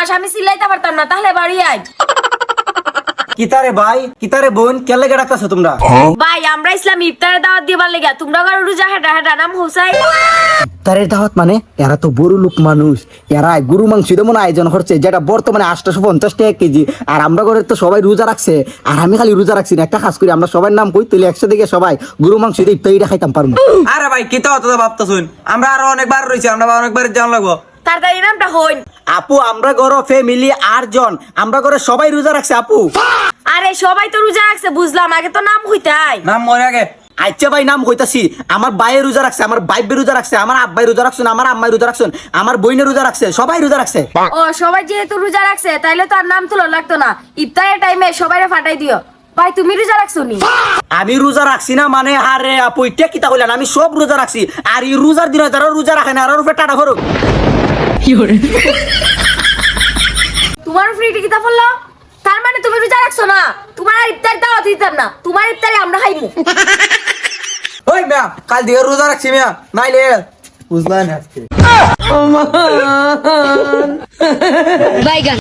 মাস আমি সিলাইতে পারতাম না, তাহলে বাড়ি আয়। কিতারে ভাই কিতারে বোন কেলে ডাকতাছো তোমরা? ভাই আমরা ইসলাম ইফতারের দাওয়াত দিবার লেগা, তোমরা ঘরে রোজা হেডা হেডা নাম হোসাই। ইফতারের দাওয়াত মানে এরা তো বড় লোক মানুষ, এরা গরু মাংস যেমন আয়োজন করছে, যেটা বর্তমানে 850 টাকা কেজি। আর আমরা ঘরে তো সবাই রোজা রাখছে, আর আমি খালি রোজা রাখছি না। একটা কাজ করি, আমরা সবার নাম কই, তাহলে একসাথে গিয়ে সবাই গরু মাংস দিয়ে ইফতারিটা খাইতাম পারবো। আরে ভাই কি তো অত ভাবতা শুন, আমরা আরো অনেকবার রয়েছি, আমরা অনেকবার জান লাগবো। তাড়াতাড়ি নামটা হইন। আপু আমরা ঘর ফ্যামিলি 8 জন, আমরা ঘরে সবাই রোজা রাখছে আপু। আরে সবাই তো রোজা রাখছে বুঝলাম, আগে তো নাম হইতাই। নাম মনে আগে। আচ্ছা ভাই নাম কইতাছি, আমার ভাইয়ের রোজা রাখছে, আমার বাইবের রোজা রাখছে, আমার আব্বাই রোজা রাখছেন, আমার আম্মাই রোজা রাখছেন, আমার বোনের রোজা রাখছে, সবাই রোজা রাখছে। ও সবাই যেহেতু রোজা রাখছে তাইলে তো আর নাম তুলো লাগতো না, ইফতারের টাইমে সবাইরে ফাটাই দিও। ভাই তুমি রোজা রাখছো নি? আমি রোজা রাখছি না মানে, আরে আপু এটা কিতা কইলেন, আমি সব রোজা রাখছি। আর এই রোজার দিনে যারা রোজা রাখে না, আর রূপে টাটা করুক। তোমার ফ্রিটি কিতা বললো? তার মানে তুমি রোজা রাখছো না, তোমার আর ইফতার দাওয়াত দিতাম না, তোমার ইফতারে আমরা খাইমু। ওই মিয়া কাল দিয়ে রোজা রাখছি মিয়া, নাইলে বুঝলেন আজকে।